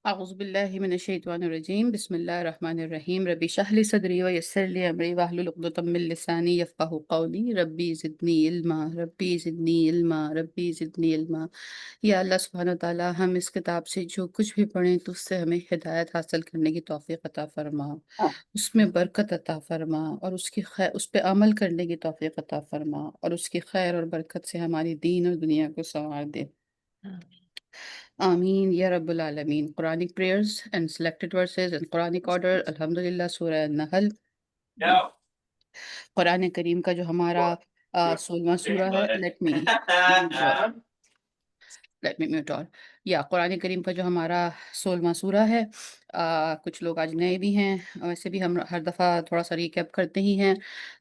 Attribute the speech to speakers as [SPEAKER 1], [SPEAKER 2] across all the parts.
[SPEAKER 1] أعوذ بالله من الشيطان الرجيم بسم الله الرحمن الرحيم ربي اشرح لي صدري ويسر لي أمري واحلل عقدة من لساني يفقهوا قولي ربي زدني علما ربی زدنی علما ربی زدنی علما۔ یا اللہ سبحانہ تعالیٰ ہم اس کتاب سے جو کچھ بھی پڑھیں تو اس سے ہمیں ہدایت حاصل کرنے کی توفیق عطا فرما، اس میں برکت عطا فرما اور اس کی خیر اس پہ عمل کرنے کی توفیق عطا فرما اور اس کی خیر اور برکت سے ہماری دین اور دنیا کو سنوار دے۔ آمین یا رب العالمین۔ Quranic prayers and selected verses in Quranic order. الحمدللہ سورہ النحل، قرآن کریم کا جو ہمارا 16واں سورہ ہے۔ لیٹ می میوٹ آل یا قرآن کریم کا جو ہمارا 16واں سورہ ہے۔ کچھ لوگ آج نئے بھی ہیں، ویسے بھی ہم ہر دفعہ تھوڑا سا ریکیپ کرتے ہی ہیں۔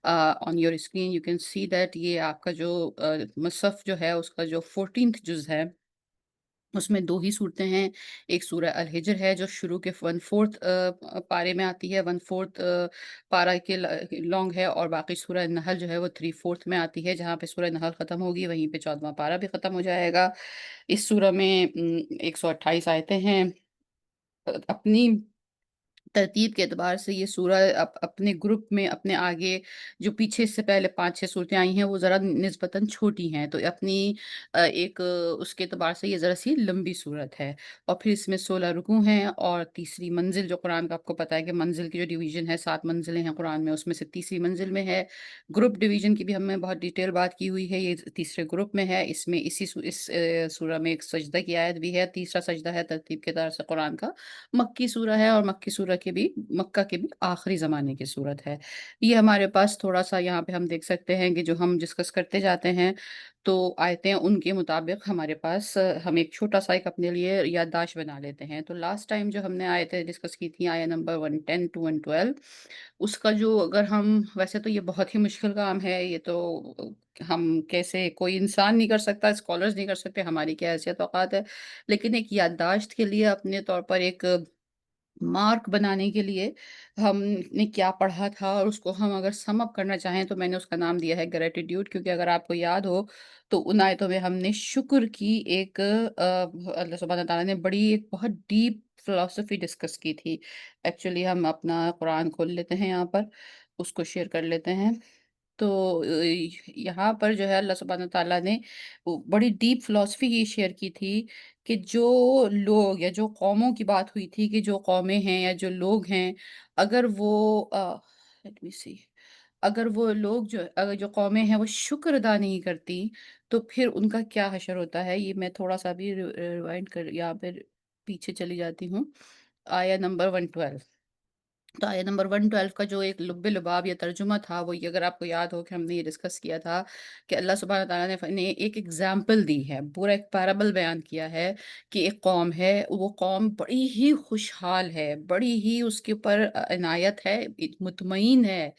[SPEAKER 1] On your screen you can see that یہ آپ کا جو مصحف جو ہے اس کا جو 14th جز ہے، اس میں دو ہی صورتیں ہیں۔ ایک سورہ الحجر ہے جو شروع کے 1/4 پارے میں آتی ہے، 1/4 پارہ کے لانگ ہے، اور باقی سورہ نحل جو ہے وہ 3/4 میں آتی ہے۔ جہاں پہ سورہ نحل ختم ہوگی وہیں پہ 14واں پارہ بھی ختم ہو جائے گا۔ اس سورہ میں 128 آیتیں ہیں۔ اپنی ترتیب کے اعتبار سے یہ سورہ اپنے گروپ میں اپنے آگے جو پیچھے سے پہلے 5-6 صورتیں آئی ہیں وہ ذرا نسبتاً چھوٹی ہیں، تو اپنی اس کے اعتبار سے یہ ذرا سی لمبی صورت ہے۔ اور پھر اس میں 16 رکوع ہیں، اور تیسری منزل جو قرآن کا آپ کو پتہ ہے کہ منزل کی جو ڈویژن ہے 7 منزلیں ہیں قرآن میں، اس میں سے تیسری منزل میں ہے۔ گروپ ڈویژن کی بھی ہم نے بہت ڈیٹیل بات کی ہوئی ہے، یہ تیسرے گروپ میں ہے۔ اس میں اس سورہ میں ایک سجدہ کی آیت بھی ہے، تیسرا سجدہ ہے ترتیب کے اعتبار سے قرآن کا۔ مکی سورہ ہے، اور مکی سورہ کے بھی مکہ کے بھی آخری زمانے کی صورت ہے۔ یہ ہمارے پاس تھوڑا سا یہاں پہ ہم دیکھ سکتے ہیں کہ جو ہم ڈسکس کرتے جاتے ہیں تو آیتیں ان کے مطابق ہمارے پاس ہم ایک چھوٹا سا ایک اپنے لیے یادداشت بنا لیتے ہیں۔ تو لاسٹ ٹائم جو ہم نے آیتیں ڈسکس کی تھیں، آیت نمبر 110 to 112، اس کا جو اگر ہم ویسے تو یہ بہت ہی مشکل کام ہے، یہ تو ہم کیسے کوئی انسان نہیں کر سکتا، اسکالرز نہیں کر سکتے، ہماری کیا حیثیت اوقات ہے، لیکن ایک یادداشت کے لیے اپنے طور پر ایک مارک بنانے کے لیے ہم نے کیا پڑھا تھا اور اس کو ہم اگر سم اپ کرنا چاہیں تو میں نے اس کا نام دیا ہے گریٹیٹیوڈ، کیونکہ اگر آپ کو یاد ہو تو ان آیتوں میں ہم نے شکر کی ایک اللہ سبحانہ تعالیٰ نے بڑی ایک بہت ڈیپ فلسفی ڈسکس کی تھی۔ ایکچولی ہم اپنا قرآن کھول لیتے ہیں، یہاں پر اس کو شیئر کر لیتے ہیں۔ تو یہاں پر جو ہے اللہ سبحانہ تعالیٰ نے وہ بڑی ڈیپ فلسفی یہ شیئر کی تھی کہ جو لوگ یا جو قوموں کی بات ہوئی تھی کہ جو قومیں ہیں یا جو لوگ ہیں، اگر وہ let me see، اگر وہ لوگ اگر جو قومیں ہیں وہ شکر ادا نہیں کرتی تو پھر ان کا کیا حشر ہوتا ہے۔ یہ میں تھوڑا سا بھی ریوائنڈ کر یہاں پہ پیچھے چلی جاتی ہوں۔ آیا نمبر 112، تو آیت نمبر 112 کا جو ایک لب لباب یا ترجمہ تھا وہ یہ، اگر آپ کو یاد ہو کہ ہم نے یہ ڈسکس کیا تھا کہ اللہ سبحانہ تعالیٰ نے ایک ایگزامپل دی ہے، پورا ایک پیرابل بیان کیا ہے کہ ایک قوم ہے، وہ قوم بڑی ہی خوشحال ہے، بڑی ہی اس کے اوپر عنایت ہے، مطمئن ہے،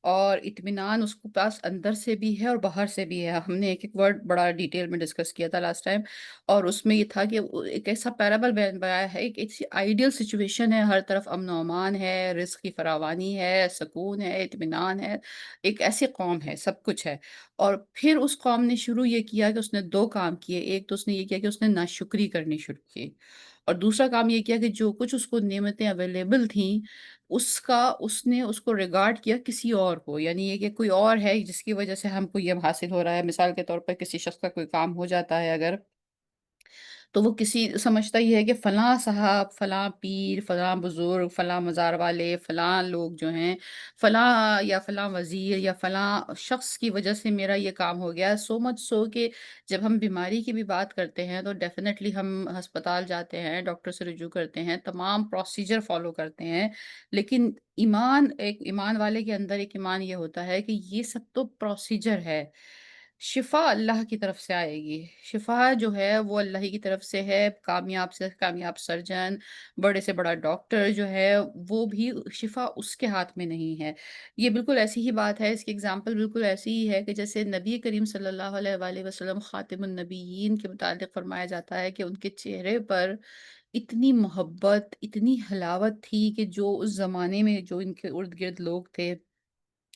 [SPEAKER 1] اور اطمینان اس کو پاس اندر سے بھی ہے اور باہر سے بھی ہے۔ ہم نے ایک ایک ورڈ بڑا ڈیٹیل میں ڈسکس کیا تھا لاسٹ ٹائم، اور اس میں یہ تھا کہ ایک ایسا پیرابل بنایا ہے، ایک ایسی آئیڈیل سچویشن ہے، ہر طرف امن و امان ہے، رزق کی فراوانی ہے، سکون ہے، اطمینان ہے، ایک ایسی قوم ہے، سب کچھ ہے۔ اور پھر اس قوم نے شروع یہ کیا کہ اس نے دو کام کیے، ایک تو اس نے یہ کیا کہ اس نے ناشکری کرنی شروع کی، اور دوسرا کام یہ کیا کہ جو کچھ اس کو نعمتیں اویلیبل تھیں اس نے اس کو ریگارڈ کیا کسی اور کو، یعنی یہ کہ کوئی اور ہے جس کی وجہ سے ہم کو یہ حاصل ہو رہا ہے۔ مثال کے طور پر کسی شخص کا کوئی کام ہو جاتا ہے اگر، تو وہ کسی سمجھتا ہی ہے کہ فلاں صاحب، فلاں پیر، فلاں بزرگ، فلاں مزار والے، فلاں لوگ جو ہیں، فلاں یا فلاں وزیر یا فلاں شخص کی وجہ سے میرا یہ کام ہو گیا۔ سو مچ سو کہ جب ہم بیماری کی بھی بات کرتے ہیں تو ڈیفینیٹلی ہم ہسپتال جاتے ہیں، ڈاکٹر سے رجوع کرتے ہیں، تمام پروسیجر فالو کرتے ہیں، لیکن ایک ایمان والے کے اندر ایک ایمان یہ ہوتا ہے کہ یہ سب تو پروسیجر ہے، شفا اللہ کی طرف سے آئے گی، شفا جو ہے وہ اللہ ہی کی طرف سے ہے۔ کامیاب سے کامیاب سرجن، بڑے سے بڑا ڈاکٹر جو ہے وہ بھی شفا اس کے ہاتھ میں نہیں ہے۔ یہ بالکل ایسی ہی بات ہے، اس کی اگزامپل بالکل ایسی ہی ہے کہ جیسے نبی کریم صلی اللہ علیہ وآلہ وسلم خاتم النبیین کے متعلق فرمایا جاتا ہے کہ ان کے چہرے پر اتنی محبت، اتنی حلاوت تھی کہ جو اس زمانے میں جو ان کے ارد گرد لوگ تھے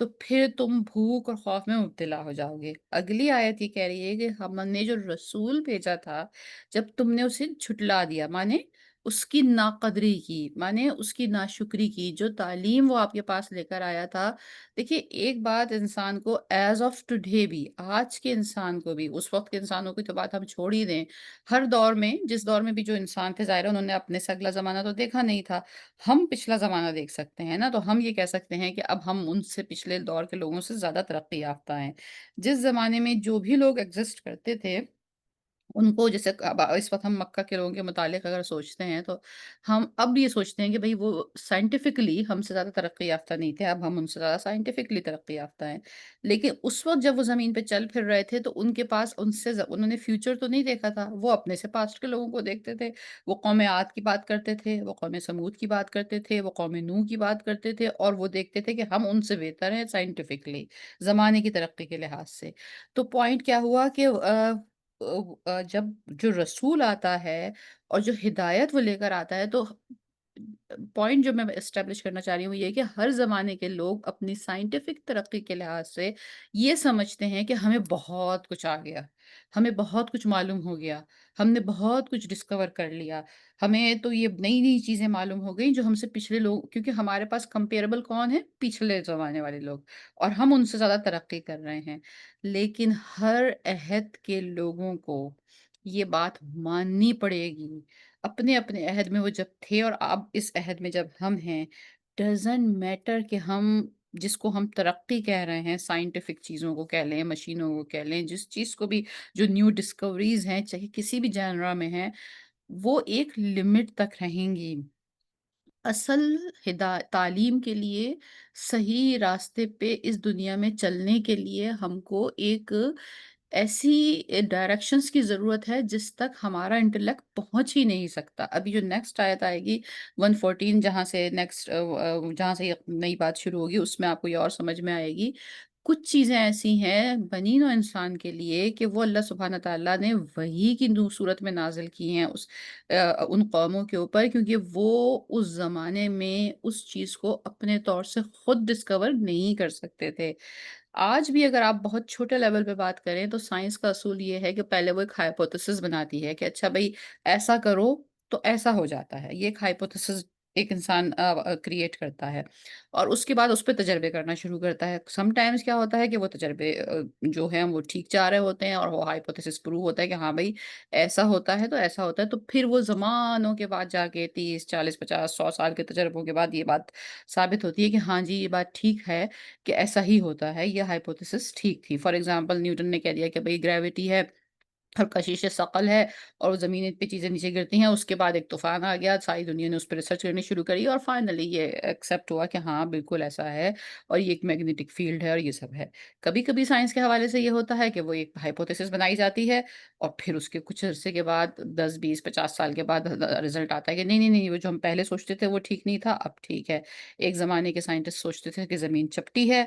[SPEAKER 1] تو پھر تم بھوک اور خوف میں مبتلا ہو جاؤ گے۔ اگلی آیت یہ کہہ رہی ہے کہ ہم نے جو رسول بھیجا تھا، جب تم نے اسے جھٹلا دیا، مانے اس کی ناقدری کی، مانے اس کی ناشکری کی، جو تعلیم وہ آپ کے پاس لے کر آیا تھا۔ دیکھیے ایک بات انسان کو ایز آف ٹوڈے بھی، آج کے انسان کو بھی، اس وقت کے انسانوں کی تو بات ہم چھوڑ ہی دیں، ہر دور میں، جس دور میں بھی جو انسان تھے، ظاہر ہے انہوں نے اپنے سے اگلا زمانہ تو دیکھا نہیں تھا، ہم پچھلا زمانہ دیکھ سکتے ہیں نا، تو ہم یہ کہہ سکتے ہیں کہ اب ہم ان سے پچھلے دور کے لوگوں سے زیادہ ترقی یافتہ ہیں۔ جس زمانے میں جو بھی لوگ ایگزسٹ کرتے تھے، ان کو جیسے اب اس وقت ہم مکہ کے لوگوں کے متعلق اگر سوچتے ہیں تو ہم اب یہ سوچتے ہیں کہ بھئی وہ سائنٹیفکلی ہم سے زیادہ ترقی یافتہ نہیں تھے، اب ہم ان سے زیادہ سائنٹیفکلی ترقی یافتہ ہیں۔ لیکن اس وقت جب وہ زمین پہ چل پھر رہے تھے تو ان کے پاس ان سے انہوں نے فیوچر تو نہیں دیکھا تھا، وہ اپنے سے پاسٹ کے لوگوں کو دیکھتے تھے، وہ قوم عاد کی بات کرتے تھے، وہ قوم سمود کی بات کرتے تھے، وہ قوم نوح کی بات کرتے تھے، اور وہ دیکھتے تھے کہ ہم ان سے بہتر ہیں سائنٹیفکلی، زمانے کی ترقی کے لحاظ سے۔ تو پوائنٹ کیا ہوا کہ جب جو رسول آتا ہے اور جو ہدایت وہ لے کر آتا ہے تو پوائنٹ جو میں اسٹیبلش کرنا چاہ رہی ہوں یہ کہ ہر زمانے کے لوگ اپنی سائنٹیفک ترقی کے لحاظ سے یہ سمجھتے ہیں کہ ہمیں بہت کچھ آ گیا، ہمیں بہت کچھ معلوم ہو گیا، ہم نے بہت کچھ ڈسکور کر لیا، ہمیں تو یہ نئی نئی چیزیں معلوم ہو گئی جو ہم سے پچھلے لوگ، کیونکہ ہمارے پاس کمپیریبل کون ہے؟ پچھلے زمانے والے لوگ، اور ہم ان سے زیادہ ترقی کر رہے ہیں۔ لیکن ہر عہد کے لوگوں کو یہ بات ماننی پڑے گی، اپنے اپنے عہد میں وہ جب تھے اور اب اس عہد میں جب ہم ہیں، ڈزنٹ میٹر کہ ہم جس کو ہم ترقی کہہ رہے ہیں، سائنٹیفک چیزوں کو کہہ لیں، مشینوں کو کہہ لیں، جس چیز کو بھی، جو نیو ڈسکوریز ہیں چاہے کسی بھی جانرا میں ہیں، وہ ایک لمٹ تک رہیں گی۔ اصل تعلیم کے لیے، صحیح راستے پہ اس دنیا میں چلنے کے لیے ہم کو ایک ایسی ڈائریکشنز کی ضرورت ہے جس تک ہمارا انٹلیکٹ پہنچ ہی نہیں سکتا۔ ابھی جو نیکسٹ آیت آئے گی 114، جہاں سے نیکسٹ جہاں سے یہ نئی بات شروع ہوگی، اس میں آپ کو یہ اور سمجھ میں آئے گی۔ کچھ چیزیں ایسی ہیں بنی نوع انسان کے لیے کہ وہ اللہ سبحانہ تعالیٰ نے وحی کی صورت میں نازل کی ہیں ان قوموں کے اوپر، کیونکہ وہ اس زمانے میں اس چیز کو اپنے طور سے خود ڈسکور نہیں کر سکتے تھے۔ آج بھی اگر آپ بہت چھوٹے لیول پہ بات کریں تو سائنس کا اصول یہ ہے کہ پہلے وہ ایک ہائپوتھیسس بناتی ہے کہ اچھا بھئی ایسا کرو تو ایسا ہو جاتا ہے۔ یہ ایک ہائپوتھیسس ایک انسان کریٹ کرتا ہے اور اس کے بعد اس پہ تجربے کرنا شروع کرتا ہے۔ سم ٹائمز کیا ہوتا ہے کہ وہ تجربے جو ہیں وہ ٹھیک جا رہے ہوتے ہیں اور وہ ہائپوتھیسس پروو ہوتا ہے کہ ہاں بھئی ایسا ہوتا ہے تو ایسا ہوتا ہے، تو پھر وہ زمانوں کے بعد جا کے 30 40 50 100 سال کے تجربوں کے بعد یہ بات ثابت ہوتی ہے کہ ہاں جی یہ بات ٹھیک ہے کہ ایسا ہی ہوتا ہے، یہ ہائپوتھیسس ٹھیک تھی۔ فار ایگزامپل نیوٹن نے کہہ دیا کہ بھئی گریوٹی ہے اور کشش ثقل ہے اور وہ زمین پہ چیزیں نیچے گرتی ہیں، اس کے بعد ایک طوفان آ گیا، ساری دنیا نے اس پہ ریسرچ کرنی شروع کری اور فائنلی یہ ایکسیپٹ ہوا کہ ہاں بالکل ایسا ہے اور یہ ایک میگنیٹک فیلڈ ہے اور یہ سب ہے۔ کبھی کبھی سائنس کے حوالے سے یہ ہوتا ہے کہ وہ ایک ہائپوتھیسس بنائی جاتی ہے اور پھر اس کے کچھ عرصے کے بعد 10 20 50 سال کے بعد رزلٹ آتا ہے کہ نہیں نہیں نہیں، وہ جو ہم پہلے سوچتے تھے وہ ٹھیک نہیں تھا، اب ٹھیک ہے۔ ایک زمانے کے سائنٹسٹ سوچتے تھے کہ زمین چپٹی ہے،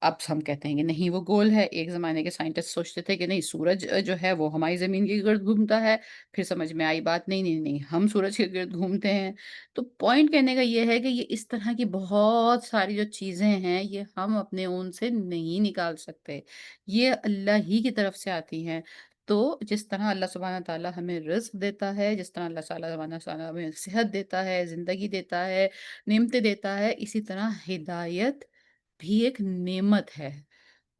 [SPEAKER 1] اب ہم کہتے ہیں کہ نہیں وہ گول ہے۔ ایک زمانے کے سائنٹسٹ سوچتے تھے کہ نہیں سورج جو ہے وہ ہماری زمین کے گرد گھومتا ہے، پھر سمجھ میں آئی بات نہیں نہیں نہیں ہم سورج کے گرد گھومتے ہیں۔ تو پوائنٹ کہنے کا یہ ہے کہ یہ اس طرح کی بہت ساری جو چیزیں ہیں یہ ہم اپنے اون سے نہیں نکال سکتے، یہ اللہ ہی کی طرف سے آتی ہیں۔ تو جس طرح اللہ سبحانہ تعالیٰ ہمیں رزق دیتا ہے، جس طرح اللہ سبحانہ تعالیٰ ہمیں صحت دیتا ہے، زندگی دیتا ہے، نعمتیں دیتا ہے، اسی طرح ہدایت بھی ایک نعمت ہے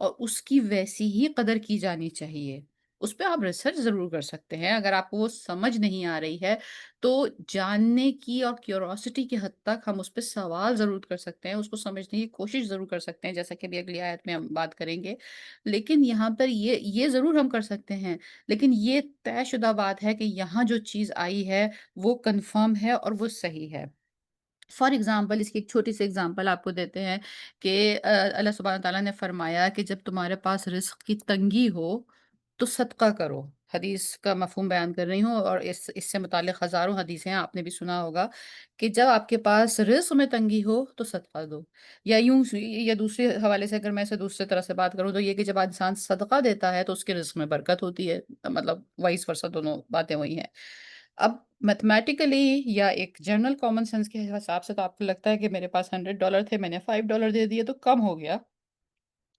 [SPEAKER 1] اور اس کی ویسی ہی قدر کی جانی چاہیے۔ اس پہ آپ ریسرچ ضرور کر سکتے ہیں، اگر آپ کو وہ سمجھ نہیں آ رہی ہے تو جاننے کی اور کیوروسٹی کی حد تک ہم اس پہ سوال ضرور کر سکتے ہیں، اس کو سمجھنے کی کوشش ضرور کر سکتے ہیں، جیسا کہ ابھی اگلی آیت میں ہم بات کریں گے۔ لیکن یہاں پر یہ ضرور ہم کر سکتے ہیں، لیکن یہ طے شدہ بات ہے کہ یہاں جو چیز آئی ہے وہ کنفرم ہے اور وہ صحیح ہے۔ فار ایگزامپل اس کی ایک چھوٹی سی ایگزامپل آپ کو دیتے ہیں کہ اللہ سبحانہ تعالیٰ نے فرمایا کہ جب تمہارے پاس رزق کی تنگی ہو تو صدقہ کرو۔ حدیث کا مفہوم بیان کر رہی ہوں اور اس سے متعلق ہزاروں حدیثیں ہیں، آپ نے بھی سنا ہوگا کہ جب آپ کے پاس رزق میں تنگی ہو تو صدقہ دو، یا یا دوسرے حوالے سے اگر میں اسے دوسرے طرح سے بات کروں تو یہ کہ جب انسان صدقہ دیتا ہے تو اس کے رزق میں برکت ہوتی ہے، مطلب وائس ورسا دونوں باتیں وہی ہیں۔ اب میتھمیٹیکلی یا ایک جنرل کامن سینس کے حساب سے تو آپ کو لگتا ہے کہ میرے پاس $100 تھے، میں نے $5 دے دیے تو کم ہو گیا۔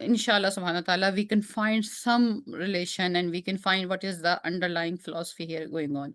[SPEAKER 1] Inshallah subhanahu wa ta'ala, we can find some relation and we can find what is the underlying philosophy here going on.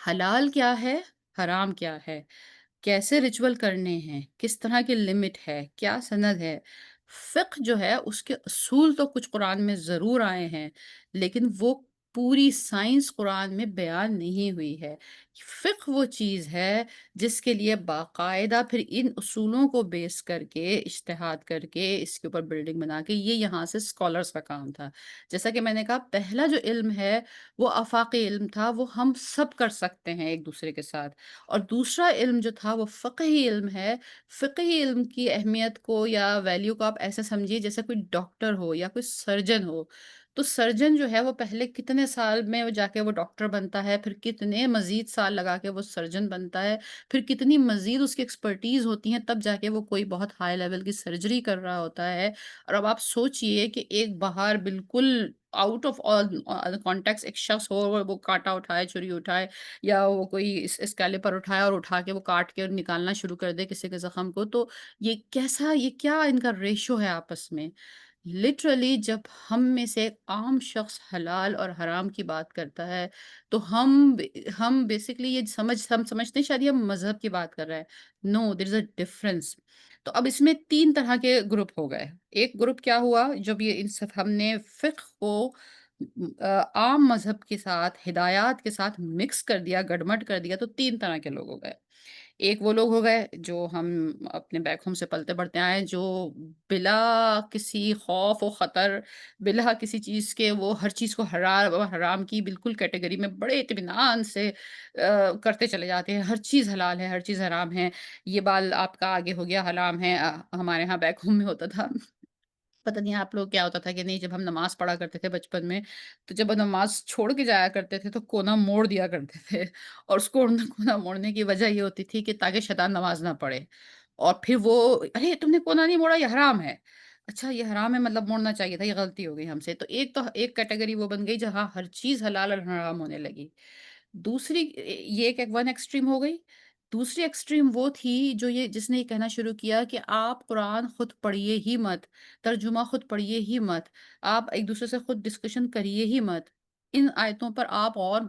[SPEAKER 1] حلال کیا ہے، حرام کیا ہے، کیسے ریچول کرنے ہیں، کس طرح کی لمٹ ہے، کیا سند ہے۔ فقہ جو ہے اس کے اصول تو کچھ قرآن میں ضرور آئے ہیں، لیکن وہ پوری سائنس قرآن میں بیان نہیں ہوئی ہے۔ فقہ وہ چیز ہے جس کے لیے باقاعدہ پھر ان اصولوں کو بیس کر کے، اجتہاد کر کے، اس کے اوپر بلڈنگ بنا کے، یہ یہاں سے اسکالرس کا کام تھا۔ جیسا کہ میں نے کہا، پہلا جو علم ہے وہ آفاقی علم تھا، وہ ہم سب کر سکتے ہیں ایک دوسرے کے ساتھ۔ اور دوسرا علم جو تھا وہ فقہی علم ہے۔ فقہی علم کی اہمیت کو یا ویلیو کو آپ ایسے سمجھیے جیسے کوئی ڈاکٹر ہو یا کوئی سرجن ہو۔ تو سرجن جو ہے وہ پہلے کتنے سال میں وہ جا کے وہ ڈاکٹر بنتا ہے، پھر کتنے مزید سال لگا کے وہ سرجن بنتا ہے، پھر کتنی مزید اس کی ایکسپرٹیز ہوتی ہیں، تب جا کے وہ کوئی بہت ہائی لیول کی سرجری کر رہا ہوتا ہے۔ اور اب آپ سوچئے کہ ایک باہر بالکل آؤٹ آف آل کانٹیکس ایک شخص ہو اور وہ کانٹا اٹھائے، چھری اٹھائے، یا وہ کوئی اسکیلیپر اٹھائے اور اٹھا کے وہ کاٹ کے نکالنا شروع کر دے کسی کے زخم کو، تو یہ کیا ان کا ریشو ہے آپس میں؟ لٹرلی جب ہم میں سے ایک عام شخص حلال اور حرام کی بات کرتا ہے، تو ہم بیسکلی یہ ہم سمجھتے ہیں شاید یہ ہم مذہب کی بات کر رہے ہیں۔ نو، دیر از اے ڈفرنس۔ تو اب اس میں تین طرح کے گروپ ہو گئے۔ ایک گروپ کیا ہوا، جب یہ ہم نے فقہ کو عام مذہب کے ساتھ، ہدایات کے ساتھ مکس کر دیا، گڈمڈ کر دیا، تو تین طرح کے لوگ ہو گئے۔ ایک وہ لوگ ہو گئے جو ہم اپنے بیک ہوم سے پلتے بڑھتے آئے ہیں، جو بلا کسی خوف و خطر، بلا کسی چیز کے، وہ ہر چیز کو حلال و حرام کی بالکل کیٹیگری میں بڑے اطمینان سے کرتے چلے جاتے ہیں۔ ہر چیز حلال ہے، ہر چیز حرام ہے۔ یہ بال آپ کا آگے ہو گیا حرام ہے۔ ہمارے ہاں بیک ہوم میں ہوتا تھا، پتہ نہیں آپ لوگ کیا ہوتا تھا کہ نہیں، جب ہم نماز پڑھا کرتے تھے بچپن میں، تو جب ہم نماز چھوڑ کے جایا کرتے تھے تو کونا موڑ دیا کرتے تھے، اور اس کونا موڑنے کی وجہ یہ ہوتی تھی کہ تاکہ شیطان نماز نہ پڑھے۔ اور پھر وہ، ارے تم نے کونا نہیں موڑا، یہ حرام ہے۔ اچھا یہ حرام ہے مطلب موڑنا چاہیے تھا، یہ غلطی ہو گئی ہم سے۔ تو ایک کیٹیگری وہ بن گئی جہاں ہر چیز حلال اور حرام ہونے لگی۔ دوسری، یہ ایک ون ایکسٹریم ہو گئی۔ دوسری ایکسٹریم وہ تھی جو جس نے یہ کہنا شروع کیا کہ آپ قرآن خود پڑھیے ہی مت، ترجمہ خود پڑھیے ہی مت، آپ ایک دوسرے سے خود ڈسکشن کریے ہی مت، ان آیتوں پر آپ اور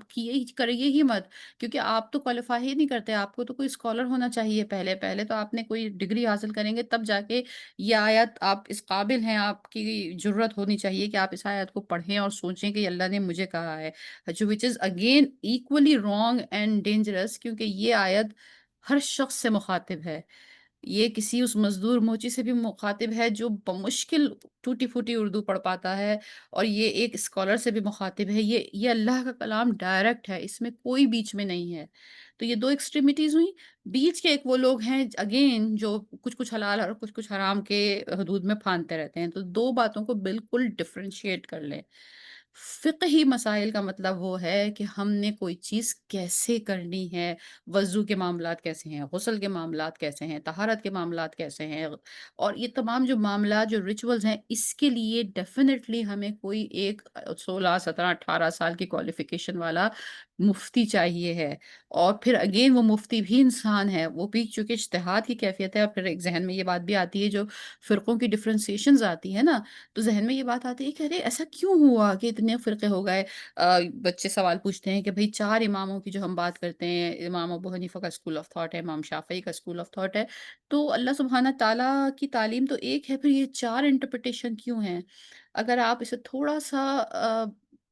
[SPEAKER 1] کریے ہی مت، کیونکہ آپ تو کوالیفائی ہی نہیں کرتے، آپ کو تو کوئی اسکالر ہونا چاہیے، پہلے پہلے تو آپ نے کوئی ڈگری حاصل کریں گے تب جا کے یہ آیت آپ اس قابل ہیں، آپ کی جرت ہونی چاہیے کہ آپ اس آیت کو پڑھیں اور سوچیں کہ اللہ نے مجھے کہا ہے، which is again equally wrong and dangerous، کیونکہ یہ آیت ہر شخص سے مخاطب ہے۔ یہ کسی اس مزدور موچی سے بھی مخاطب ہے جو بمشکل ٹوٹی پھوٹی اردو پڑھ پاتا ہے، اور یہ ایک اسکالر سے بھی مخاطب ہے۔ یہ اللہ کا کلام ڈائریکٹ ہے، اس میں کوئی بیچ میں نہیں ہے۔ تو یہ دو ایکسٹریمیٹیز ہوئیں۔ بیچ کے ایک وہ لوگ ہیں اگین جو کچھ کچھ حلال اور کچھ کچھ حرام کے حدود میں پھاندتے رہتے ہیں۔ تو دو باتوں کو بالکل ڈفرینشیٹ کر لیں۔ فقہی مسائل کا مطلب وہ ہے کہ ہم نے کوئی چیز کیسے کرنی ہے، وضو کے معاملات کیسے ہیں، غسل کے معاملات کیسے ہیں، طہارت کے معاملات کیسے ہیں، اور یہ تمام جو معاملات، جو ریچولز ہیں، اس کے لیے ڈیفینیٹلی ہمیں کوئی ایک 16 17 18 سال کی کوالیفیکیشن والا مفتی چاہیے ہے۔ اور پھر اگین وہ مفتی بھی انسان ہے، وہ بھی چونکہ اجتہاد کی کیفیت ہے۔ اور پھر ایک ذہن میں یہ بات بھی آتی ہے، جو فرقوں کی ڈفرینسیشنز آتی ہے نا، تو ذہن میں یہ بات آتی ہے کہ ارے ایسا کیوں ہوا کہ اتنے فرقے ہو گئے۔ بچے سوال پوچھتے ہیں کہ بھئی 4 اماموں کی جو ہم بات کرتے ہیں، امام ابو حنیفہ کا اسکول آف تھاٹ ہے، امام شافعی کا اسکول آف تھاٹ ہے، تو اللہ سبحانہ تعالیٰ کی تعلیم تو ایک ہے، پھر یہ 4 انٹرپریٹیشن کیوں ہیں؟ اگر آپ اسے تھوڑا سا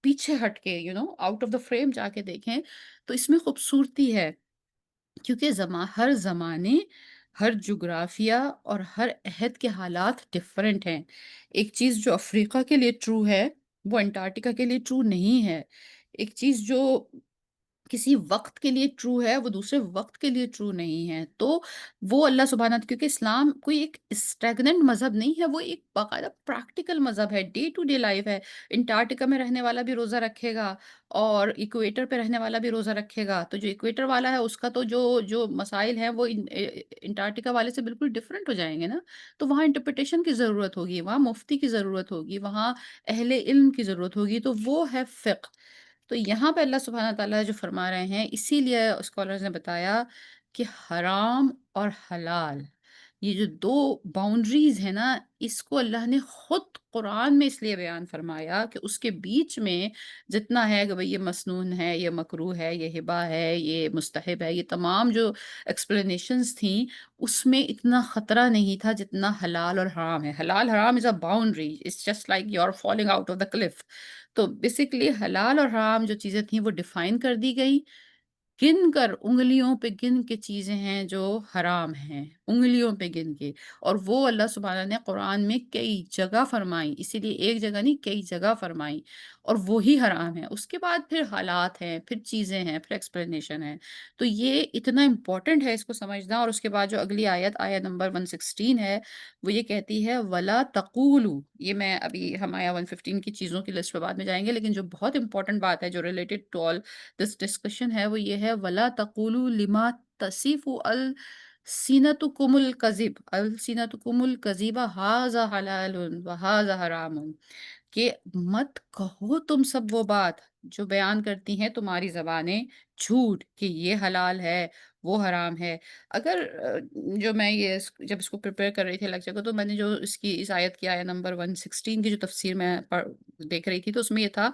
[SPEAKER 1] پیچھے ہٹ کے آؤٹ آف دا فریم جا کے دیکھیں، تو اس میں خوبصورتی ہے، کیونکہ ہر زمانے، ہر جغرافیہ اور ہر عہد کے حالات ڈفرینٹ ہیں۔ ایک چیز جو افریقہ کے لیے ٹرو ہے، وہ انٹارکٹیکا کے لیے ٹرو نہیں ہے۔ ایک چیز جو کسی وقت کے لیے ٹرو ہے، وہ دوسرے وقت کے لیے ٹرو نہیں ہے۔ تو وہ اللہ سبحانہ، کیونکہ اسلام کوئی ایک اسٹیگننٹ مذہب نہیں ہے، وہ ایک باقاعدہ پریکٹیکل مذہب ہے، ڈے ٹو ڈے لائف ہے۔ انٹارکٹیکا میں رہنے والا بھی روزہ رکھے گا، اور ایکویٹر پہ رہنے والا بھی روزہ رکھے گا۔ تو جو ایکویٹر والا ہے اس کا تو جو مسائل ہیں وہ انٹارکٹیکا والے سے بالکل ڈفرینٹ ہو جائیں گے نا۔ تو وہاں انٹرپریٹیشن کی ضرورت ہوگی، وہاں مفتی کی ضرورت ہوگی، وہاں اہل علم کی ضرورت ہوگی، تو وہ ہے فقہ۔ تو یہاں پہ اللہ سبحانہ تعالیٰ جو فرما رہے ہیں، اسی لیے اسکالرز نے بتایا کہ حرام اور حلال یہ جو 2 باؤنڈریز ہیں نا، اس کو اللہ نے خود قرآن میں اس لیے بیان فرمایا کہ اس کے بیچ میں جتنا ہے کہ بھئی یہ مسنون ہے، یہ مکروہ ہے، یہ ہبہ ہے، یہ مستحب ہے، یہ تمام جو ایکسپلینیشنز تھیں، اس میں اتنا خطرہ نہیں تھا جتنا حلال اور حرام ہے۔ حلال حرام is a boundary, it's just like you are falling out of the cliff. تو بیسیکلی حلال اور حرام جو چیزیں تھیں وہ ڈیفائن کر دی گئی، گن کر انگلیوں پہ گن کے چیزیں ہیں جو حرام ہیں، انگلیوں پہ گن کے، اور وہ اللہ سبحانہ نے قرآن میں کئی جگہ فرمائی، اسی لیے ایک جگہ نہیں کئی جگہ فرمائی، اور وہی حرام ہے۔ اس کے بعد پھر حالات ہیں، پھر چیزیں ہیں، پھر ایکسپلینیشن ہے۔ تو یہ اتنا امپورٹنٹ ہے اس کو سمجھنا۔ اور اس کے بعد جو اگلی آیت، آیت نمبر 116 ہے، وہ یہ کہتی ہے وَلَا تَقُولُوا، یہ میں ابھی ہم آیا 115 کی چیزوں کی لسٹ پہ بعد میں جائیں گے، لیکن جو بہت امپورٹنٹ بات ہے جو related to all this discussion ہے وہ یہ ہے وَلَا تَقُولُوا لِمَا تَصِفُ أَلْسِنَتُكُمُ الْكَذِبَ أَلْسِنَتُكُمُ الْكَذِبَ هَٰذَا حَلَالٌ وَهَٰذَا حَرَامٌ، کہ مت کہو تم سب وہ بات جو بیان کرتی ہیں تمہاری زبانیں جھوٹ، کہ یہ حلال ہے وہ حرام ہے۔ اگر جو میں یہ جب اس کو پریپیئر کر رہی تھی لیکچر کو، تو میں نے جو اس کی اس آیت کی آیت نمبر 116 کی جو تفسیر میں دیکھ رہی تھی، تو اس میں یہ تھا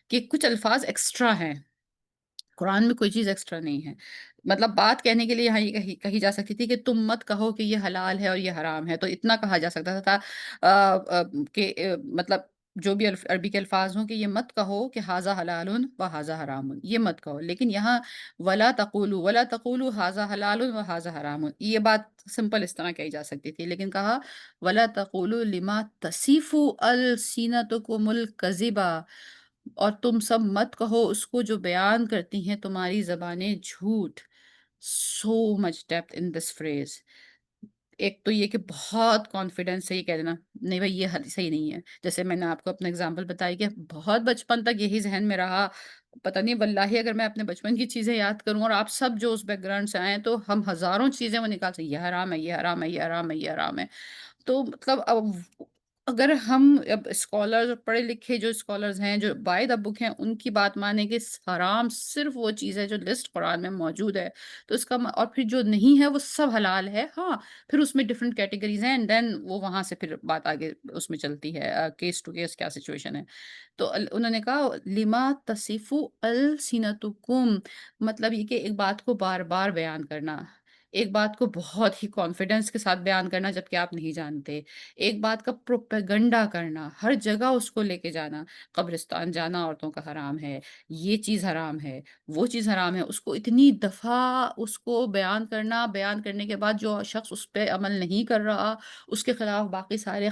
[SPEAKER 1] کہ کچھ الفاظ ایکسٹرا ہیں، قرآن میں کوئی چیز ایکسٹرا نہیں ہے۔ مطلب بات کہنے کے لیے یہاں یہ کہی جا سکتی تھی کہ تم مت کہو کہ یہ حلال ہے اور یہ حرام ہے، تو اتنا کہا جا سکتا تھا کہ مطلب جو بھی عربی کے الفاظ ہوں کہ یہ مت کہو کہ ھذا حلال و ھذا حرام، یہ مت کہو۔ لیکن یہاں ولا تقولوا ھذا حلال و ھذا حرام، یہ بات سمپل اس طرح کہی جا سکتی تھی، لیکن کہا ولا تقولوا لما تصف السنتکم الکذب، اور تم سب مت کہو اس کو جو بیان کرتی ہیں تمہاری زبانیں جھوٹ۔ سو مچ ڈیپتھ ان دس فریز۔ ایک تو یہ کہ بہت کانفیڈنس سے یہ کہہ دینا نہیں بھائی یہ صحیح نہیں ہے، جیسے میں نے آپ کو اپنا اگزامپل بتائی کہ بہت بچپن تک یہی ذہن میں رہا، پتہ نہیں واللہ اگر میں اپنے بچپن کی چیزیں یاد کروں اور آپ سب جو اس بیک گراؤنڈ سے آئیں تو ہم ہزاروں چیزیں وہ نکال سکتے، یہ حرام ہے، یہ حرام ہے، یہ حرام ہے، یہ حرام ہے۔ تو مطلب اب اگر ہم اب اسکالرز پڑھے لکھے جو اسکالرز ہیں جو بائی دا بک ہیں ان کی بات مانیں کہ حرام صرف وہ چیز ہے جو لسٹ قرآن میں موجود ہے، تو اس کا اور پھر جو نہیں ہے وہ سب حلال ہے، ہاں پھر اس میں ڈفرینٹ کیٹیگریز ہیں اینڈ دین وہ وہاں سے پھر بات آگے اس میں چلتی ہے کیس ٹو کیس کیا سچویشن ہے۔ تو انہوں نے کہا لما تصف السنتکم، مطلب یہ کہ ایک بات کو بار بار بیان کرنا، ایک بات کو بہت ہی کانفیڈنس کے ساتھ بیان کرنا جبکہ آپ نہیں جانتے، ایک بات کا پروپیگنڈا کرنا، ہر جگہ اس کو لے کے جانا، قبرستان جانا عورتوں کا حرام ہے، یہ چیز حرام ہے، وہ چیز حرام ہے، اس کو اتنی دفعہ اس کو بیان کرنا، بیان کرنے کے بعد جو شخص اس پہ عمل نہیں کر رہا اس کے خلاف باقی سارے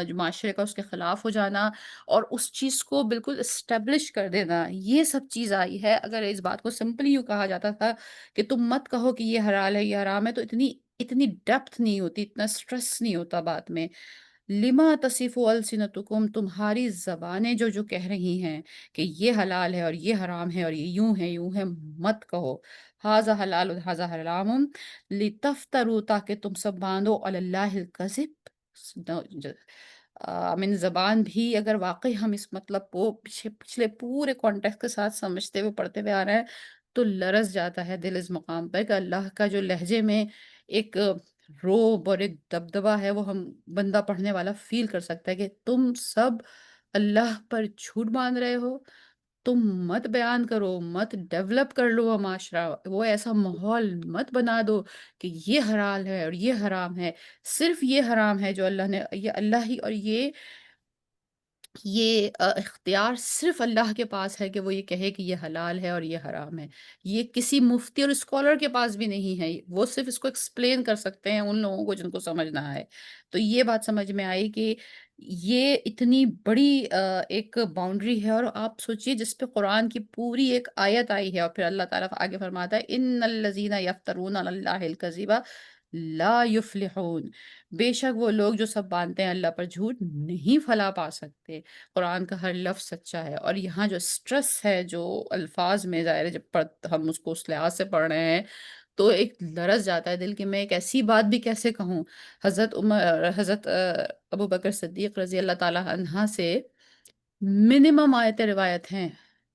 [SPEAKER 1] جو معاشرے کا اس کے خلاف ہو جانا اور اس چیز کو بالکل اسٹیبلش کر دینا، یہ سب چیز آئی ہے۔ اگر اس بات کو سمپلی یوں کہا جاتا تھا کہ تم مت کہو کہ یہ حلال ہے یہ حرام ہے، تو اتنی اتنی ڈیپتھ نہیں ہوتی، اتنا سٹریس نہیں ہوتا بات میں۔ لما تصف السنتکم، تمہاری زبانیں جو جو کہہ رہی ہیں کہ یہ حلال ہے اور یہ حرام ہے اور یہ یوں ہے، مت کہو ھذا حلال و ھذا حرام لتفتروا، تاکہ تم سب باندھو علی اللہ الکذب۔ من زبان بھی اگر واقعی ہم اس مطلب کو پچھلے پورے کانٹیکس کے ساتھ سمجھتے ہوئے پڑھتے ہوئے آ رہے ہیں تو لرز جاتا ہے دل اس مقام پہ کہ اللہ کا جو لہجے میں ایک روب اور ایک دبدبا ہے وہ ہم بندہ پڑھنے والا فیل کر سکتا ہے کہ تم سب اللہ پر جھوٹ باندھ رہے ہو، تم مت بیان کرو، مت ڈیولپ کر لو وہ معاشرہ، وہ ایسا ماحول مت بنا دو کہ یہ حلال ہے اور یہ حرام ہے، صرف یہ حرام ہے جو اللہ نے، یہ اللہ ہی، اور یہ اختیار صرف اللہ کے پاس ہے کہ وہ یہ کہے کہ یہ حلال ہے اور یہ حرام ہے، یہ کسی مفتی اور اسکالر کے پاس بھی نہیں ہے، وہ صرف اس کو ایکسپلین کر سکتے ہیں ان لوگوں کو جن کو سمجھنا ہے۔ تو یہ بات سمجھ میں آئی کہ یہ اتنی بڑی ایک باؤنڈری ہے، اور آپ سوچئے جس پہ قرآن کی پوری ایک آیت آئی ہے، اور پھر اللہ تعالیٰ آگے فرماتا ہے ان الذین یفترون علی اللہ الکذب لا یفلحون، بے شک وہ لوگ جو سب باندھتے ہیں اللہ پر جھوٹ نہیں پھلا پا سکتے۔ قرآن کا ہر لفظ سچا ہے، اور یہاں جو سٹریس ہے جو الفاظ میں ظاہر ہے جب ہم اس کو اس لحاظ سے پڑھ رہے ہیں تو ایک لرز جاتا ہے دل کہ میں ایک ایسی بات بھی کیسے کہوں۔ حضرت ابو بکر صدیق رضی اللہ تعالیٰ عنہ سے منیمم آیت روایت ہیں،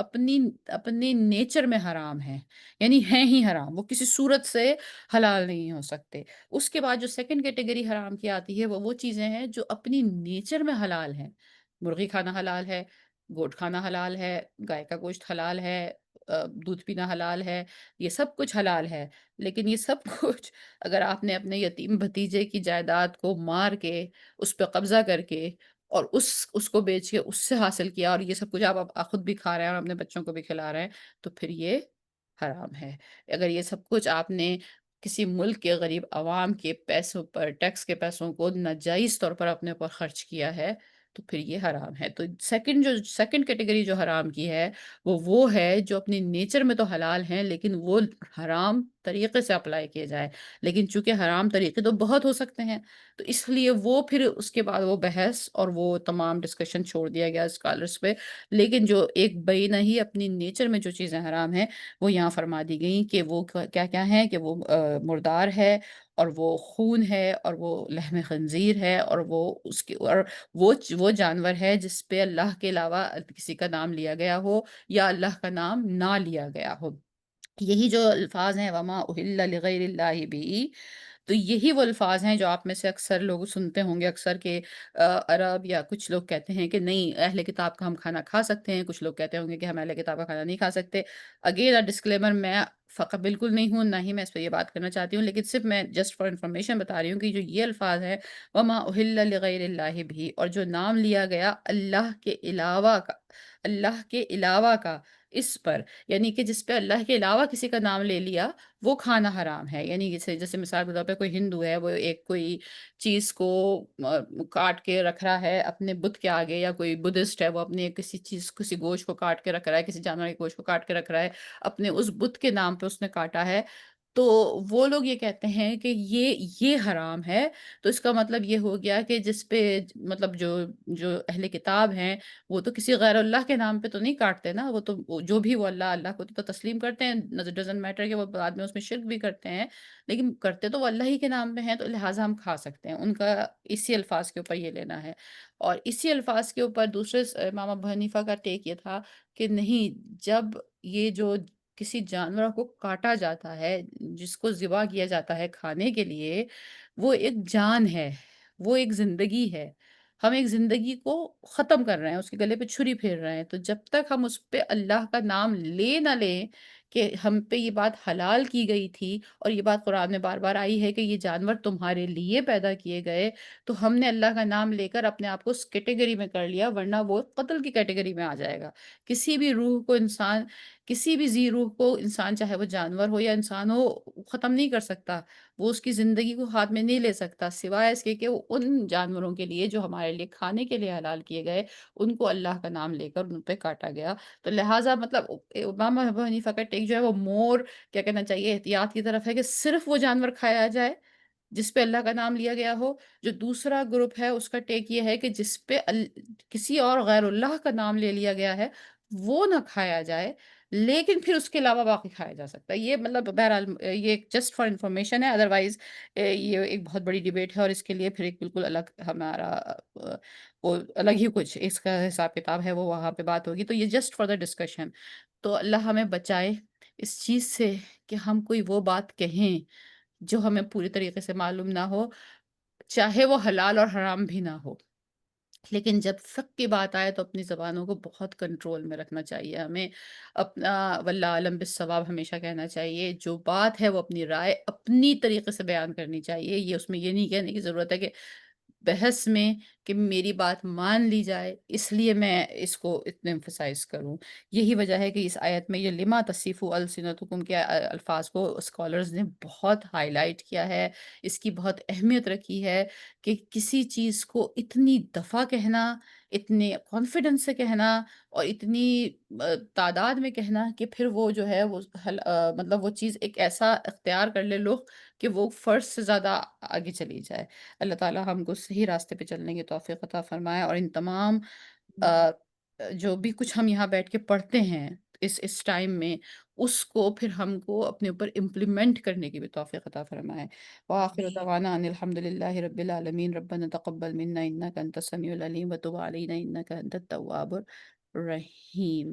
[SPEAKER 1] اپنی اپنے نیچر میں حرام ہیں، یعنی ہیں ہی حرام، وہ کسی صورت سے حلال نہیں ہو سکتے۔ اس کے بعد جو سیکنڈ کیٹیگری حرام کی آتی ہے وہ چیزیں ہیں جو اپنی نیچر میں حلال ہیں۔ مرغی کھانا حلال ہے، گوشت کھانا حلال ہے، گائے کا گوشت حلال ہے، دودھ پینا حلال ہے، یہ سب کچھ حلال ہے۔ لیکن یہ سب کچھ اگر آپ نے اپنے یتیم بھتیجے کی جائیداد کو مار کے، اس پہ قبضہ کر کے اور اس کو بیچ کے اس سے حاصل کیا اور یہ سب کچھ آپ خود بھی کھا رہے ہیں اور اپنے بچوں کو بھی کھلا رہے ہیں، تو پھر یہ حرام ہے۔ اگر یہ سب کچھ آپ نے کسی ملک کے غریب عوام کے پیسوں پر، ٹیکس کے پیسوں کو ناجائز طور پر اپنے اوپر خرچ کیا ہے، تو پھر یہ حرام ہے۔ تو سیکنڈ کیٹیگری جو حرام کی ہے، وہ ہے جو اپنے نیچر میں تو حلال ہیں لیکن وہ حرام طریقے سے اپلائی کیے جائے۔ لیکن چونکہ حرام طریقے تو بہت ہو سکتے ہیں، تو اس لیے وہ پھر اس کے بعد وہ بحث اور وہ تمام ڈسکشن چھوڑ دیا گیا اسکالرس پہ۔ لیکن جو ایک بینہ ہی اپنی نیچر میں جو چیزیں حرام ہیں، وہ یہاں فرما دی گئیں کہ وہ کیا کیا ہیں، کہ وہ مردار ہے، اور وہ خون ہے، اور وہ لحم خنزیر ہے، اور وہ اس کی اور وہ جانور ہے جس پہ اللہ کے علاوہ کسی کا نام لیا گیا ہو یا اللہ کا نام نہ لیا گیا ہو۔ یہی جو الفاظ ہیں وما اہل لغیر اللہ بھی، تو یہی وہ الفاظ ہیں جو آپ میں سے اکثر لوگ سنتے ہوں گے اکثر کہ عرب یا کچھ لوگ کہتے ہیں کہ نہیں، اہل کتاب کا ہم کھانا کھا سکتے ہیں، کچھ لوگ کہتے ہوں گے کہ ہم اہل کتاب کا کھانا نہیں کھا سکتے۔ اگین ڈسکلیمر، میں فقط بالکل نہیں ہوں، نہ ہی میں اس پہ یہ بات کرنا چاہتی ہوں، لیکن صرف میں جسٹ فار انفارمیشن بتا رہی ہوں کہ جو یہ الفاظ ہیں وما اہل لغیر اللہ بھی، اور جو نام لیا گیا اللہ کے علاوہ کا، اللہ کے علاوہ کا، اس پر، یعنی کہ جس پہ اللہ کے علاوہ کسی کا نام لے لیا، وہ کھانا حرام ہے۔ یعنی جیسے مثال کے طور پہ کوئی ہندو ہے، وہ ایک کوئی چیز کو کاٹ کے رکھ رہا ہے اپنے بت کے آگے، یا کوئی بدھسٹ ہے وہ اپنے کسی چیز، کسی گوشت کو کاٹ کے رکھ رہا ہے، کسی جانور کے گوشت کو کاٹ کے رکھ رہا ہے، اپنے اس بت کے نام پہ اس نے کاٹا ہے، تو وہ لوگ یہ کہتے ہیں کہ یہ حرام ہے۔ تو اس کا مطلب یہ ہو گیا کہ جس پہ مطلب جو اہل کتاب ہیں، وہ تو کسی غیر اللہ کے نام پہ تو نہیں کاٹتے نا، وہ تو جو بھی وہ اللہ کو تو تسلیم کرتے ہیں، ڈزنٹ میٹر کہ وہ بعد میں اس میں شرک بھی کرتے ہیں، لیکن کرتے تو وہ اللہ ہی کے نام پہ ہیں، تو لہٰذا ہم کھا سکتے ہیں۔ ان کا اسی الفاظ کے اوپر یہ لینا ہے، اور اسی الفاظ کے اوپر دوسرے امام ابو حنیفہ کا ٹیک یہ تھا کہ نہیں، جب یہ جو کسی جانور کو کاٹا جاتا ہے، جس کو ذبح کیا جاتا ہے کھانے کے لیے، وہ ایک جان ہے، وہ ایک زندگی ہے۔ ہم ایک زندگی کو ختم کر رہے ہیں، اس کے گلے پہ چھری پھیر رہے ہیں، تو جب تک ہم اس پہ اللہ کا نام لے نہ لیں کہ ہم پہ یہ بات حلال کی گئی تھی، اور یہ بات قرآن میں بار بار آئی ہے کہ یہ جانور تمہارے لیے پیدا کیے گئے، تو ہم نے اللہ کا نام لے کر اپنے آپ کو اس کیٹیگری میں کر لیا، ورنہ وہ قتل کی کیٹیگری میں آ جائے گا۔ کسی بھی روح کو انسان، کسی بھی ذی روح کو انسان، چاہے وہ جانور ہو یا انسان ہو، ختم نہیں کر سکتا، وہ اس کی زندگی کو ہاتھ میں نہیں لے سکتا، سوائے اس کے کہ وہ ان جانوروں کے لیے جو ہمارے لیے کھانے کے لیے حلال کیے گئے، ان کو اللہ کا نام لے کر ان پہ کاٹا گیا۔ تو لہٰذا مطلب امام ابو حنیفہ کا ٹیک جو ہے وہ مور، کیا کہنا چاہیے، احتیاط کی طرف ہے کہ صرف وہ جانور کھایا جائے جس پہ اللہ کا نام لیا گیا ہو۔ جو دوسرا گروپ ہے اس کا ٹیک یہ ہے کہ جس پہ کسی اور غیر اللہ کا نام لے لیا گیا ہے، وہ نہ کھایا جائے، لیکن پھر اس کے علاوہ باقی کھایا جا سکتا ہے۔ یہ مطلب بہرحال یہ جسٹ فار انفارمیشن ہے، ادروائز یہ ایک بہت بڑی ڈیبیٹ ہے، اور اس کے لیے پھر ایک بالکل الگ ہمارا وہ الگ ہی کچھ اس کا حساب کتاب ہے، وہ وہاں پہ بات ہوگی۔ تو یہ جسٹ فار دا ڈسکشن۔ تو اللہ ہمیں بچائے اس چیز سے کہ ہم کوئی وہ بات کہیں جو ہمیں پوری طریقے سے معلوم نہ ہو، چاہے وہ حلال اور حرام بھی نہ ہو، لیکن جب فقہ کی بات آئے تو اپنی زبانوں کو بہت کنٹرول میں رکھنا چاہیے ہمیں، اپنا واللہ عالم بالصواب ہمیشہ کہنا چاہیے، جو بات ہے وہ اپنی رائے اپنی طریقے سے بیان کرنی چاہیے، یہ اس میں یہ نہیں کہنے کی ضرورت ہے کہ بحث میں کہ میری بات مان لی جائے، اس لیے میں اس کو اتنے emphasize کروں۔ یہی وجہ ہے کہ اس آیت میں یہ لما تصیف السنتکم کے الفاظ کو اسکالرز نے بہت ہائی لائٹ کیا ہے، اس کی بہت اہمیت رکھی ہے کہ کسی چیز کو اتنی دفعہ کہنا، اتنے کانفیڈنس سے کہنا، اور اتنی تعداد میں کہنا کہ پھر وہ جو ہے وہ مطلب وہ چیز ایک ایسا اختیار کر لے لوگ کہ وہ فرض سے زیادہ آگے چلی جائے۔ اللہ تعالیٰ ہم کو صحیح راستے پہ چلنے کی توفیق عطا فرمائے، اور ان تمام آ، جو بھی کچھ ہم یہاں بیٹھ کے پڑھتے ہیں اس ٹائم میں، اس کو پھر ہم کو اپنے اوپر امپلیمنٹ کرنے کی بھی توفیق عطا فرمائے۔ وآخر دعوانا ان الحمد للہ رب العالمین، ربنا تقبل منا انک انت السمیع العلیم وتب علینا انک انت التواب الرحیم۔